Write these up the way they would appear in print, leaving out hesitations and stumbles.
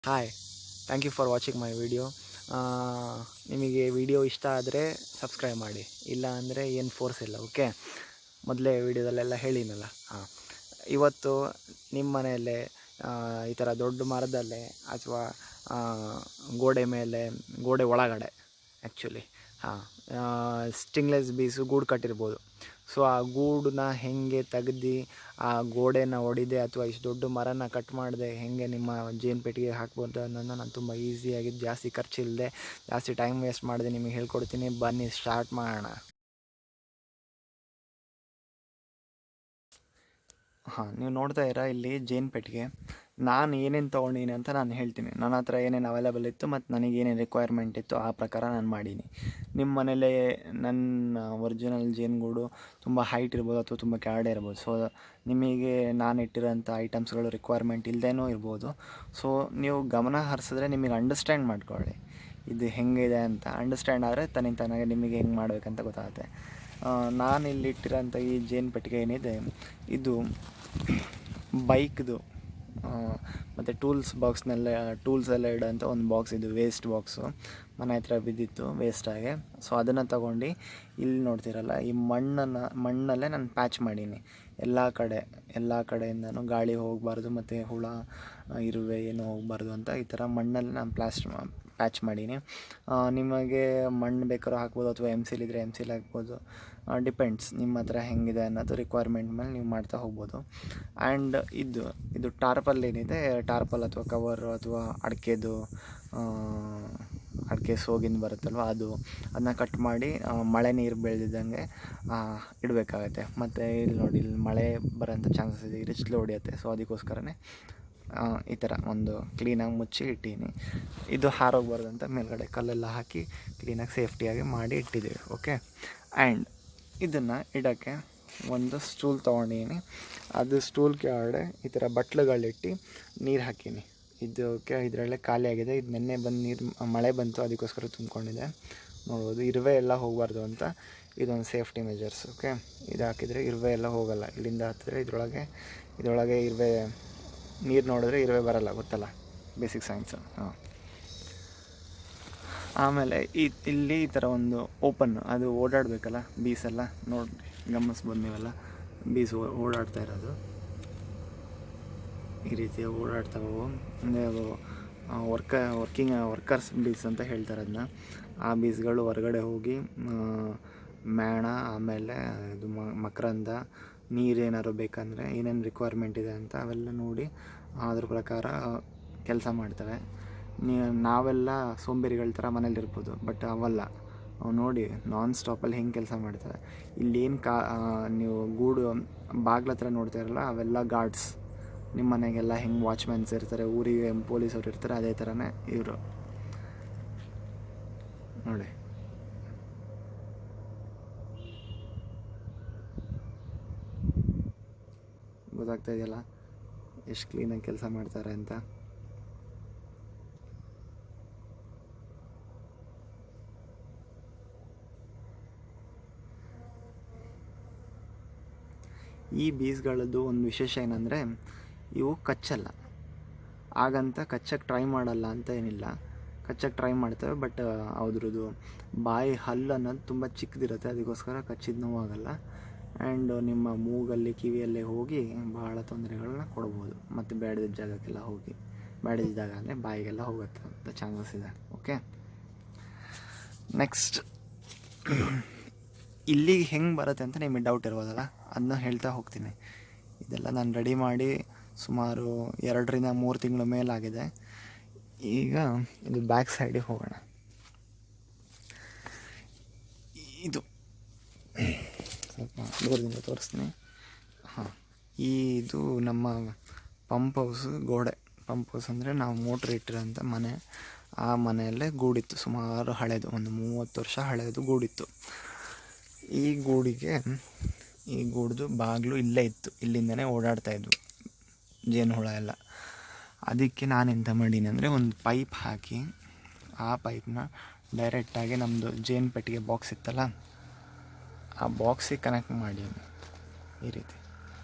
Hi, thank you for watching my video. ನಿಮಗೆ video ಇಷ್ಟ ಆದರೆ ಸಬ್ಸ್ಕ್ರೈಬ್ ಮಾಡಿ, ಇಲ್ಲ ಅಂದರೆ ಏನು ಫೋರ್ಸ್ ಇಲ್ಲ. ಓಕೆ, ಮೊದಲೇ ವಿಡಿಯೋದಲ್ಲೆಲ್ಲ ಹೇಳಿನಲ್ಲ. ಇವತ್ತು ನಿಮ್ಮ ಮನೆಯಲ್ಲೇ ಈ ಥರ ದೊಡ್ಡ ಮರದಲ್ಲೇ ಅಥವಾ ಗೋಡೆ ಮೇಲೆ, ಗೋಡೆ ಒಳಗಡೆ ಆ್ಯಕ್ಚುಲಿ ಸ್ಟಿಂಗ್ಲೆಸ್ ಬೀಸು ಗೂಡು ಕಟ್ಟಿರ್ಬೋದು. ಸೊ ಆ ಗೂಡನ್ನ ಹೆಂಗೆ ತೆಗ್ದು ಆ ಗೋಡೆನ ಹೊಡಿದೆ ಅಥವಾ ಇಷ್ಟು ದೊಡ್ಡ ಮರನ ಕಟ್ ಮಾಡಿದೆ ಹೆಂಗೆ ನಿಮ್ಮ ಜೇನು ಪೆಟ್ಟಿಗೆ ಹಾಕ್ಬೋದು ಅನ್ನೋದನ್ನ ನಾನು ತುಂಬ ಈಸಿಯಾಗಿ, ಜಾಸ್ತಿ ಖರ್ಚಿಲ್ಲದೆ, ಜಾಸ್ತಿ ಟೈಮ್ ವೇಸ್ಟ್ ಮಾಡಿದೆ ನಿಮಗೆ ಹೇಳ್ಕೊಡ್ತೀನಿ. ಬನ್ನಿ ಸ್ಟಾರ್ಟ್ ಮಾಡೋಣ. ನೀವು ನೋಡ್ತಾ ಇರೋ ಇಲ್ಲಿ ಜೇನು ಪೆಟ್ಟಿಗೆ. ನಾನು ಏನೇನು ತೊಗೊಂಡಿನಿ ಅಂತ ನಾನು ಹೇಳ್ತೀನಿ. ನನ್ನ ಹತ್ರ ಏನೇನು ಅವೈಲೇಬಲ್ ಇತ್ತು ಮತ್ತು ನನಗೆ ಏನೇನು ರಿಕ್ವೈರ್ಮೆಂಟ್ ಇತ್ತು ಆ ಪ್ರಕಾರ ನಾನು ಮಾಡೀನಿ. ನಿಮ್ಮ ಮನೇಲೇ ನನ್ನ ಒರಿಜಿನಲ್ ಜೇನುಗೂಡು ತುಂಬ ಹೈಟ್ ಇರ್ಬೋದು ಅಥವಾ ತುಂಬ ಕೆಳಗಡೆ ಇರ್ಬೋದು. ಸೊ ನಿಮಗೆ ನಾನು ಇಟ್ಟಿರೋಂಥ ಐಟಮ್ಸ್ಗಳು ರಿಕ್ವೈರ್ಮೆಂಟ್ ಇಲ್ಲದೇನೂ ಇರ್ಬೋದು. ಸೊ ನೀವು ಗಮನ ಹರಿಸಿದ್ರೆ ನಿಮಗೆ ಅಂಡರ್ಸ್ಟ್ಯಾಂಡ್ ಮಾಡ್ಕೊಳ್ಳಿ ಇದು ಹೆಂಗಿದೆ ಅಂತ. ಅಂಡರ್ಸ್ಟ್ಯಾಂಡ್ ಆದರೆ ತನಗೆ ನಿಮಗೆ ಹೆಂಗೆ ಮಾಡಬೇಕಂತ ಗೊತ್ತಾಗುತ್ತೆ. ನಾನು ಇಲ್ಲಿ ಇಟ್ಟಿರೋಂಥ ಈ ಜೇನು ಪೆಟ್ಟಿಗೆ ಏನಿದೆ, ಇದು ಬೈಕ್ದು ಮತ್ತು ಟೂಲ್ಸ್ ಎಲ್ಲ ಇಡೋಂಥ ಒಂದು ಬಾಕ್ಸ್. ಇದು ವೇಸ್ಟ್ ಬಾಕ್ಸು ಮನೆ ಹತ್ರ ಬಿದ್ದಿತ್ತು ವೇಸ್ಟಾಗೆ. ಸೊ ಅದನ್ನು ತಗೊಂಡು ಇಲ್ಲಿ ನೋಡ್ತಿರಲ್ಲ, ಈ ಮಣ್ಣಲ್ಲೇ ನಾನು ಪ್ಯಾಚ್ ಮಾಡೀನಿ. ಎಲ್ಲ ಕಡೆಯಿಂದನೂ ಗಾಳಿ ಹೋಗಬಾರ್ದು ಮತ್ತು ಹುಳ ಇರುವೆ ಏನೂ ಹೋಗಬಾರ್ದು ಅಂತ ಈ ಥರ ಮಣ್ಣಲ್ಲಿ ನಾನು ಪ್ಯಾಚ್ ಮಾಡೀನಿ. ನಿಮಗೆ ಮಣ್ಣು ಬೇಕಾದ್ರೂ ಹಾಕ್ಬೋದು ಅಥವಾ ಇದ್ದರೆ MCL ಹಾಕ್ಬೋದು. ಡಿಪೆಂಡ್ಸ್ ನಿಮ್ಮ ಹತ್ರ ಹೆಂಗಿದೆ ಅನ್ನೋದು ರಿಕ್ವೈರ್ಮೆಂಟ್ ಮೇಲೆ ನೀವು ಮಾಡ್ತಾ ಹೋಗ್ಬೋದು. ಆ್ಯಂಡ್ ಇದು ಟಾರ್ಪಲ್ ಏನಿದೆ, ಟಾರ್ಪಲ್ ಅಥವಾ ಕವರು ಅಥವಾ ಅಡಿಕೆ ಸೋಗಿಂದ ಬರುತ್ತಲ್ವ ಅದನ್ನ ಕಟ್ ಮಾಡಿ ಮಳೆ ನೀರು ಬೆಳೆದಿದ್ದಂಗೆ ಇಡಬೇಕಾಗತ್ತೆ. ಮತ್ತು ಇಲ್ಲಿ ನೋಡಿ, ಇಲ್ಲಿ ಮಳೆ ಬರೋಂಥ ಚಾನ್ಸಸ್ ಇದೆ, ರಿಚ್ಲು ಹೊಡೆಯುತ್ತೆ. ಸೊ ಅದಕ್ಕೋಸ್ಕರನೇ ಈ ಥರ ಒಂದು ಕ್ಲೀನಾಗಿ ಮುಚ್ಚಿ ಇಟ್ಟೀನಿ. ಇದು ಹಾರೋಗ್ಬಾರ್ದಂತ ಮೇಲ್ಗಡೆ ಕಲ್ಲೆಲ್ಲ ಹಾಕಿ ಕ್ಲೀನಾಗಿ ಸೇಫ್ಟಿಯಾಗಿ ಮಾಡಿ ಇಟ್ಟಿದ್ದೀವಿ. ಓಕೆ, ಆ್ಯಂಡ್ ಇದನ್ನು ಇಡೋಕ್ಕೆ ಒಂದು ಸ್ಟೂಲ್ ತೊಗೊಂಡಿನಿ. ಅದು ಸ್ಟೂಲ್ ಕೆಳಗಡೆ ಈ ಥರ ಬಟ್ಲುಗಳಿಟ್ಟು ನೀರು ಹಾಕೀನಿ. ಇದರಲ್ಲೇ ಖಾಲಿ ಆಗಿದೆ. ಇದು ನೆನ್ನೆ ಮಳೆ ಬಂತು, ಅದಕ್ಕೋಸ್ಕರ ತುಂಬಿಕೊಂಡಿದೆ. ನೋಡ್ಬೋದು, ಇರುವೆ ಎಲ್ಲ ಹೋಗಬಾರ್ದು ಅಂತ ಇದೊಂದು ಸೇಫ್ಟಿ ಮೆಜರ್ಸ್. ಓಕೆ, ಇದು ಹಾಕಿದರೆ ಇರುವೆ ಎಲ್ಲ ಹೋಗಲ್ಲ. ಇಲ್ಲಿಂದ ಹತ್ತಿದ್ರೆ ಇದರೊಳಗೆ ಇರುವೆ, ನೀರು ನೋಡಿದ್ರೆ ಇರುವೆ ಬರಲ್ಲ, ಗೊತ್ತಲ್ಲ, ಬೇಸಿಕ್ ಸೈನ್ಸು. ಆಮೇಲೆ ಇಲ್ಲಿ ಈ ಥರ ಒಂದು ಓಪನ್, ಅದು ಓಡಾಡಬೇಕಲ್ಲ ಬೀಸೆಲ್ಲ. ನೋಡಿ, ಗಮನಿಸ್ಬೋದು ನೀವೆಲ್ಲ, ಬೀಸ್ ಓಡಾಡ್ತಾ ಇರೋದು ಈ ರೀತಿ ಓಡಾಡ್ತಾವೆ. ಅಂದರೆ ಅದು ವರ್ಕರ್ಸ್ ಬೀಸ್ ಅಂತ ಹೇಳ್ತಾರೆ ಅದನ್ನ. ಆ ಬೀಸ್ಗಳು ಹೊರಗಡೆ ಹೋಗಿ ಮೇಣ, ಆಮೇಲೆ ಇದು ಮಕರಂದ, ನೀರೇನಾದ್ರು ಬೇಕಂದರೆ ಏನೇನು ರಿಕ್ವೈರ್ಮೆಂಟ್ ಇದೆ ಅಂತ ಅವೆಲ್ಲ ನೋಡಿ ಅದ್ರ ಪ್ರಕಾರ ಕೆಲಸ ಮಾಡ್ತವೆ. ನಾವೆಲ್ಲ ಸೋಂಬೇರಿಗಳ ಥರ ಮನೇಲಿರ್ಬೋದು, ಬಟ್ ಅವಲ್ಲ. ಅವು ನೋಡಿ ನಾನ್ ಸ್ಟಾಪಲ್ಲಿ ಹೆಂಗೆ ಕೆಲಸ ಮಾಡ್ತವೆ. ಇಲ್ಲೇನು ನೀವು ಗೂಡು ಬಾಗ್ಲ ಹತ್ರ ನೋಡ್ತಾ ಇರಲ್ಲ, ಅವೆಲ್ಲ ಗಾರ್ಡ್ಸ್. ನಿಮ್ಮ ಮನೆಗೆಲ್ಲ ಹೆಂಗೆ ವಾಚ್ಮ್ಯಾನ್ಸ್ ಇರ್ತಾರೆ, ಊರಿಗೆ ಪೊಲೀಸವ್ರು ಇರ್ತಾರೆ, ಅದೇ ಥರನೇ ಇವರು. ನೋಡಿ, ಗೊತ್ತಾಗ್ತಾ ಇದೆಯಲ್ಲ ಎಷ್ಟು ಕ್ಲೀನಾಗಿ ಕೆಲಸ ಮಾಡ್ತಾರೆ ಅಂತ. ಈ ಬೀಸ್ಗಳದ್ದು ಒಂದು ವಿಶೇಷ ಏನಂದರೆ, ಇವು ಕಚ್ಚಲ್ಲ. ಹಾಗಂತ ಕಚ್ಚಕ್ಕೆ ಟ್ರೈ ಮಾಡಲ್ಲ ಅಂತ ಏನಿಲ್ಲ, ಕಚ್ಚಕ್ಕೆ ಟ್ರೈ ಮಾಡ್ತವೆ. ಬಟ್ ಅದ್ರದ್ದು ಬಾಯಿ ಹಲ್ಲು ಅನ್ನೋದು ತುಂಬ ಚಿಕ್ಕದಿರುತ್ತೆ, ಅದಕ್ಕೋಸ್ಕರ ಕಚ್ಚಿದ ನೋವಾಗಲ್ಲ. ಆ್ಯಂಡ್ ನಿಮ್ಮ ಮೂಗಲ್ಲಿ, ಕಿವಿಯಲ್ಲೇ ಹೋಗಿ ಭಾಳ ತೊಂದರೆಗಳನ್ನ ಕೊಡ್ಬೋದು. ಮತ್ತು ಬೇಡದ ಜಾಗಕ್ಕೆಲ್ಲ ಹೋಗಿ, ಬೇಡದ ಜಾಗ ಅಂದರೆ ಬಾಯಿಗೆಲ್ಲ ಹೋಗುತ್ತೆ ಅಂತ ಚಾನ್ಸಸ್ ಇದೆ. ಓಕೆ, ನೆಕ್ಸ್ಟ್ ಇಲ್ಲಿಗೆ ಹೆಂಗೆ ಬರುತ್ತೆ ಅಂತ ನಿಮಗೆ ಡೌಟ್ ಇರ್ಬೋದಲ್ಲ, ಅದನ್ನ ಹೇಳ್ತಾ ಹೋಗ್ತೀನಿ. ಇದೆಲ್ಲ ನಾನು ರೆಡಿ ಮಾಡಿ ಸುಮಾರು 2-3 ತಿಂಗಳ ಮೇಲಾಗಿದೆ. ಈಗ ಇದು ಬ್ಯಾಕ್ ಸೈಡಿಗೆ ಹೋಗೋಣ. ಇದು ಸ್ವಲ್ಪ ದೂರದಿಂದ ತೋರಿಸ್ತೀನಿ. ಇದು ನಮ್ಮ ಪಂಪ್ ಹೌಸ್ ಅಂದರೆ ನಾವು ಮೋಟ್ರ್ ಇಟ್ಟಿರೋಂಥ ಮನೆ. ಆ ಮನೆಯಲ್ಲೇ ಗೂಡಿತ್ತು, ಸುಮಾರು ಹಳೆಯದು, ಒಂದು 30 ವರ್ಷ ಹಳೆಯದು ಗೂಡಿತ್ತು. ಈ ಗೂಡ್ದು ಬಾಗಿಲು ಇಲ್ಲೇ ಇತ್ತು, ಇಲ್ಲಿಂದನೇ ಓಡಾಡ್ತಾಯಿದ್ವು ಜೇನು ಹುಳ ಎಲ್ಲ. ಅದಕ್ಕೆ ನಾನು ಎಂತ ಮಾಡೀನಿ ಅಂದರೆ, ಒಂದು ಪೈಪ್ ಹಾಕಿ ಆ ಪೈಪ್ನ ಡೈರೆಕ್ಟಾಗಿ ನಮ್ಮದು ಜೇನು ಪೆಟ್ಟಿಗೆ ಬಾಕ್ಸ್ ಇತ್ತಲ್ಲ, ಆ ಬಾಕ್ಸಿಗೆ ಕನೆಕ್ಟ್ ಮಾಡಿ, ಈ ರೀತಿ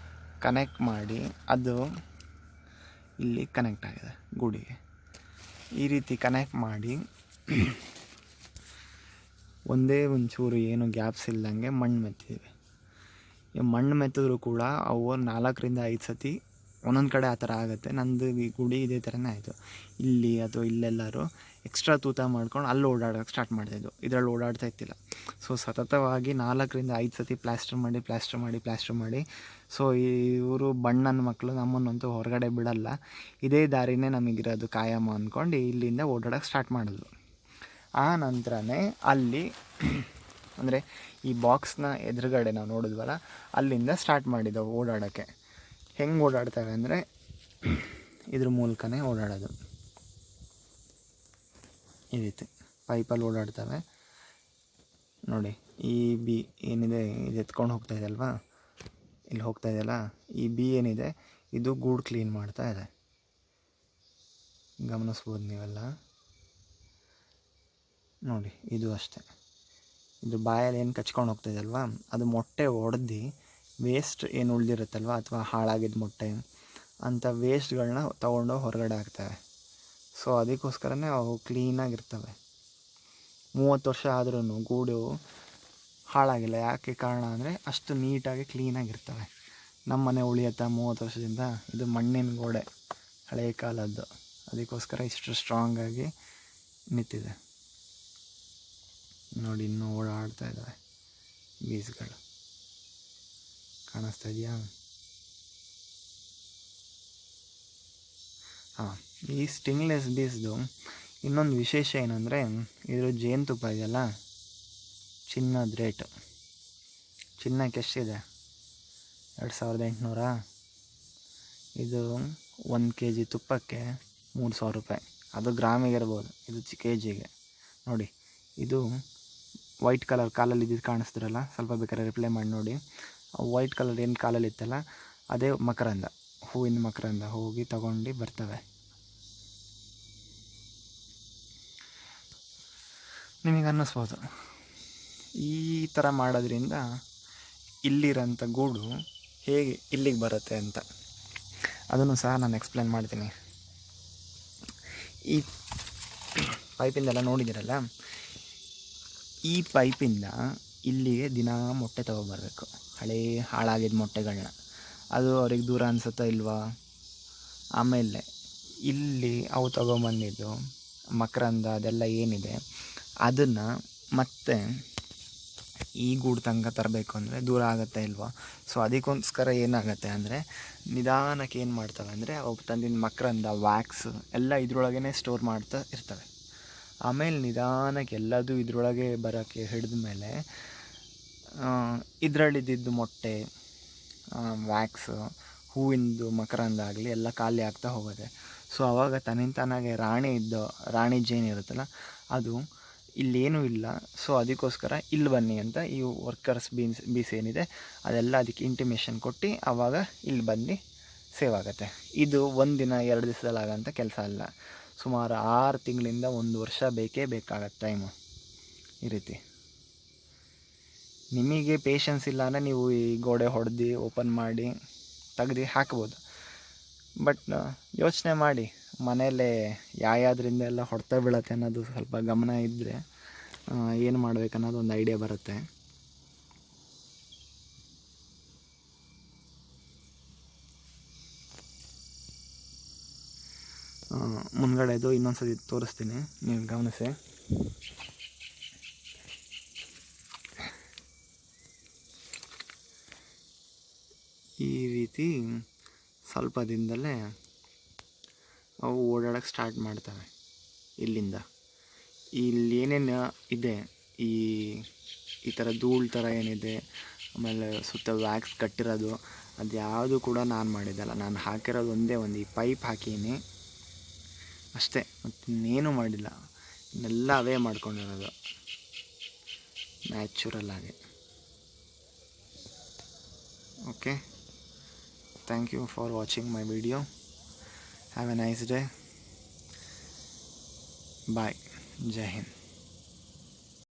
ಕನೆಕ್ಟ್ ಮಾಡಿ, ಅದು ಇಲ್ಲಿ ಕನೆಕ್ಟ್ ಆಗಿದೆ ಗೂಡಿಗೆ. ಈ ರೀತಿ ಕನೆಕ್ಟ್ ಮಾಡಿ ಒಂದೇ ಒಂಚೂರು ಏನು ಗ್ಯಾಪ್ಸ್ ಇಲ್ದಂಗೆ ಮಣ್ಣು ಮೆತ್ತಿದ್ವಿ. ಈ ಮಣ್ಣು ಮೆತ್ತಿದ್ರು ಕೂಡ ಅವು 4-5 ಸತಿ ಒಂದೊಂದು ಕಡೆ ಆ ಥರ ಆಗುತ್ತೆ. ನಂದು ಈ ಗುಡಿ ಇದೇ ಥರನೇ ಆಯಿತು. ಇಲ್ಲಿ ಅಥವಾ ಇಲ್ಲೆಲ್ಲರೂ ಎಕ್ಸ್ಟ್ರಾ ತೂತ ಮಾಡ್ಕೊಂಡು ಅಲ್ಲಿ ಓಡಾಡೋಕ್ಕೆ ಸ್ಟಾರ್ಟ್ ಮಾಡ್ತಾಯಿದ್ದು, ಇದರಲ್ಲಿ ಓಡಾಡ್ತಾ ಇತ್ತಿಲ್ಲ. ಸೊ ಸತತವಾಗಿ 4-5 ಸತಿ ಪ್ಲಾಸ್ಟರ್ ಮಾಡಿ ಸೊ ಇವರು ಬಣ್ಣನ ಮಕ್ಕಳು ನಮ್ಮನ್ನಂತೂ ಹೊರಗಡೆ ಬಿಡಲ್ಲ, ಇದೇ ದಾರಿನೇ ನಮಗಿರೋದು ಕಾಯಮ್ಮ ಅಂದ್ಕೊಂಡು ಇಲ್ಲಿಂದ ಓಡಾಡೋಕ್ಕೆ ಸ್ಟಾರ್ಟ್ ಮಾಡಿದ್ವು. ಆ ನಂತರನೇ ಅಲ್ಲಿ ಅಂದರೆ ಈ ಬಾಕ್ಸ್ನ ಎದುರುಗಡೆ ನಾವು ನೋಡಿದ್ವಲ್ಲ, ಅಲ್ಲಿಂದ ಸ್ಟಾರ್ಟ್ ಮಾಡಿದ್ದವು ಓಡಾಡೋಕ್ಕೆ. ಹೆಂಗೆ ಓಡಾಡ್ತವೆ ಅಂದರೆ ಇದ್ರ ಮೂಲಕನೇ ಓಡಾಡೋದು. ಈ ರೀತಿ ಪೈಪಲ್ಲಿ ಓಡಾಡ್ತವೆ ನೋಡಿ. ಈ ಬಿ ಏನಿದೆ ಇದು ಎತ್ಕೊಂಡು ಹೋಗ್ತಾ ಇದೆಯಲ್ವಾ, ಇಲ್ಲಿ ಹೋಗ್ತಾ ಇದೆಯಲ್ಲ, ಈ ಬಿ ಏನಿದೆ ಇದು ಗೂಡು ಕ್ಲೀನ್ ಮಾಡ್ತಾ ಇದೆ, ಗಮನಿಸ್ಬೋದು ನೀವೆಲ್ಲ ನೋಡಿ. ಇದು ಅಷ್ಟೇ, ಇದು ಬಾಯಲ್ಲಿ ಏನು ಕಚ್ಕೊಂಡು ಹೋಗ್ತಾ ಇದೆಯಲ್ವಾ, ಅದು ಮೊಟ್ಟೆ ಒಡೆದು ವೇಸ್ಟ್ ಏನು ಉಳಿದಿರುತ್ತಲ್ವ ಅಥವಾ ಹಾಳಾಗಿದ್ದ ಮೊಟ್ಟೆ ಅಂಥ ವೇಸ್ಟ್ಗಳನ್ನ ತೊಗೊಂಡು ಹೊರಗಡೆ ಹಾಕ್ತವೆ. ಸೊ ಅದಕ್ಕೋಸ್ಕರನೇ ಅವು ಕ್ಲೀನಾಗಿರ್ತವೆ. 30 ವರ್ಷ ಆದ್ರೂ ಗೂಡು ಹಾಳಾಗಿಲ್ಲ. ಯಾಕೆ ಕಾರಣ ಅಂದರೆ ಅಷ್ಟು ನೀಟಾಗಿ ಕ್ಲೀನಾಗಿರ್ತವೆ. ನಮ್ಮ ಮನೆ ಉಳಿಯುತ್ತಾ 30 ವರ್ಷದಿಂದ? ಇದು ಮಣ್ಣಿನ ಗೋಡೆ, ಹಳೆಯ ಕಾಲದ್ದು, ಅದಕ್ಕೋಸ್ಕರ ಇಷ್ಟು ಸ್ಟ್ರಾಂಗಾಗಿ ನಿಂತಿದೆ ನೋಡಿ. ಇನ್ನೂ ಓಡಾಡ್ತಾ ಇದ್ದಾವೆ ಬೀಸ್ಗಳು, ಕಾಣಿಸ್ತಾ ಇದೆಯಾ? ಹಾಂ, ಈ ಸ್ಟಿಂಗ್ಲೆಸ್ ಬೀಸ್ದು ಇನ್ನೊಂದು ವಿಶೇಷ ಏನಂದರೆ ಇದ್ರ ಜೇನುತುಪ್ಪ ಇದೆಯಲ್ಲ, ಚಿನ್ನದ ರೇಟು. ಚಿನ್ನಕ್ಕೆ ಎಷ್ಟಿದೆ? 2800. ಇದು 1 kg ತುಪ್ಪಕ್ಕೆ 3000 ರೂಪಾಯಿ. ಅದು ಗ್ರಾಮಿಗೆ ಇರ್ಬೋದು, ಇದು kgಗೆ ನೋಡಿ. ಇದು ವೈಟ್ ಕಲರ್ ಕಾಲಲ್ಲಿ ಇದ್ದಿದ್ದು ಕಾಣಿಸ್ತಿರಲ್ಲ, ಸ್ವಲ್ಪ ಬೇಕಾದ್ರೆ ರಿಪ್ಲೈ ಮಾಡಿ ನೋಡಿ. ವೈಟ್ ಕಲರ್ ಏನು ಕಾಲಲ್ಲಿ ಇತ್ತಲ್ಲ, ಅದೇ ಮಕರಂದ, ಹೂವಿನ ಮಕರಂದ. ಹೋಗಿ ತಗೊಂಡು ಬರ್ತವೆ. ನಿಮಗೆ ಅನ್ನಿಸ್ಬೋದು ಈ ಥರ ಮಾಡೋದ್ರಿಂದ ಇಲ್ಲಿರೋಂಥ ಗೂಡು ಹೇಗೆ ಇಲ್ಲಿಗೆ ಬರುತ್ತೆ ಅಂತ. ಅದನ್ನು ಸಹ ನಾನು ಎಕ್ಸ್ಪ್ಲೇನ್ ಮಾಡ್ತೀನಿ. ಈ ಪೈಪಿಂದೆಲ್ಲ ನೋಡಿದ್ದೀರಲ್ಲ, ಈ ಪೈಪಿಂದ ಇಲ್ಲಿಗೆ ದಿನ ಮೊಟ್ಟೆ ತೊಗೊಬರ್ಬೇಕು, ಹಳೇ ಹಾಳಾಗಿದ್ದ ಮೊಟ್ಟೆಗಳನ್ನ. ಅದು ಅವ್ರಿಗೆ ದೂರ ಅನಿಸುತ್ತಾ ಇಲ್ವಾ? ಆಮೇಲೆ ಇಲ್ಲಿ ಅವು ತೊಗೊಂಬಂದಿದ್ದು ಮಕರಂದ ಅದೆಲ್ಲ ಏನಿದೆ ಅದನ್ನು ಮತ್ತೆ ಈ ಗೂಡು ತನಕ ತರಬೇಕು ಅಂದರೆ ದೂರ ಆಗುತ್ತೆ ಇಲ್ವಾ? ಸೊ ಅದಕ್ಕೋಸ್ಕರ ಏನಾಗುತ್ತೆ ಅಂದರೆ ನಿಧಾನಕ್ಕೆ ಏನು ಮಾಡ್ತವೆ ಅಂದರೆ ಅವು ತಂದಿನ ಮಕರಂದ, ವ್ಯಾಕ್ಸ್ ಎಲ್ಲ ಇದ್ರೊಳಗೇ ಸ್ಟೋರ್ ಮಾಡ್ತಾ ಇರ್ತವೆ. ಆಮೇಲೆ ನಿಧಾನಕ್ಕೆ ಎಲ್ಲದೂ ಇದ್ರೊಳಗೆ ಬರೋಕ್ಕೆ ಹಿಡಿದ ಮೇಲೆ ಇದರಲ್ಲಿದ್ದಿದ್ದು ಮೊಟ್ಟೆ, ವ್ಯಾಕ್ಸು, ಹೂವಿಂದು ಮಕರಂದ ಆಗಲಿ ಎಲ್ಲ ಖಾಲಿ ಆಗ್ತಾ ಹೋಗುತ್ತೆ. ಸೊ ಆವಾಗ ತನ್ನಿಂತಾನಾಗೆ ರಾಣಿ ಜೇನು ಇರುತ್ತಲ್ಲ, ಅದು ಇಲ್ಲೇನೂ ಇಲ್ಲ. ಸೊ ಅದಕ್ಕೋಸ್ಕರ ಇಲ್ಲಿ ಬನ್ನಿ ಅಂತ ಈ ವರ್ಕರ್ಸ್ ಬೀಸ್ ಏನಿದೆ ಅದೆಲ್ಲ ಅದಕ್ಕೆ ಇಂಟಿಮೇಷನ್ ಕೊಟ್ಟು ಆವಾಗ ಇಲ್ಲಿ ಬಂದು ಸೇವ್ ಆಗುತ್ತೆ. ಇದು 1 ದಿನ 2 ದಿವಸದಲ್ಲಿ ಆಗೋಂಥ ಕೆಲಸ ಅಲ್ಲ. ಸುಮಾರು 6 ತಿಂಗಳಿಂದ 1 ವರ್ಷ ಬೇಕೇ ಬೇಕಾಗತ್ತೆ ಟೈಮು. ಈ ರೀತಿ ನಿಮಗೆ ಪೇಷನ್ಸ್ ಇಲ್ಲ ಅಂದರೆ ನೀವು ಈ ಗೋಡೆ ಹೊಡೆದು ಓಪನ್ ಮಾಡಿ ತೆಗ್ದು ಹಾಕ್ಬೋದು. ಬಟ್ ಯೋಚನೆ ಮಾಡಿ, ಮನೇಲೆ ಯಾವ್ಯಾವುದರಿಂದ ಎಲ್ಲ ಹೊಡೆತ ಬೀಳತ್ತೆ ಅನ್ನೋದು ಸ್ವಲ್ಪ ಗಮನ ಇದ್ದರೆ ಏನು ಮಾಡಬೇಕನ್ನೋದು ಒಂದು ಐಡಿಯಾ ಬರುತ್ತೆ. ಮುಂದ್ಗಡೆದು ಇನ್ನೊಂದು ಸತಿ ತೋರಿಸ್ತೀನಿ, ನೀವು ಗಮನಿಸಿ. ಈ ರೀತಿ ಸ್ವಲ್ಪ ದಿನದಲ್ಲೇ ಅವು ಓಡಾಡೋಕ್ಕೆ ಸ್ಟಾರ್ಟ್ ಮಾಡ್ತವೆ. ಇಲ್ಲಿಂದ ಇಲ್ಲಿ ಏನೇನು ಇದೆ, ಈ ಥರ ಧೂಳು ಥರ ಏನಿದೆ, ಆಮೇಲೆ ಸುತ್ತ ವ್ಯಾಕ್ಸ್ ಕಟ್ಟಿರೋದು, ಅದು ಯಾವುದು ಕೂಡ ನಾನು ಮಾಡಿದ್ದಲ್ಲ. ನಾನು ಹಾಕಿರೋದು ಒಂದೇ ಒಂದು ಈ ಪೈಪ್ ಹಾಕೀನಿ ಅಷ್ಟೇ, ಮತ್ತು ಇನ್ನೇನು ಮಾಡಿಲ್ಲ. ಇನ್ನೆಲ್ಲ ಅವೇ ಮಾಡ್ಕೊಂಡಿರೋದು ನ್ಯಾಚುರಲ್ ಆಗಿ. Okay, thank you for watching my video. Have a nice day. Bye. ಜೈ ಹಿಂದ್.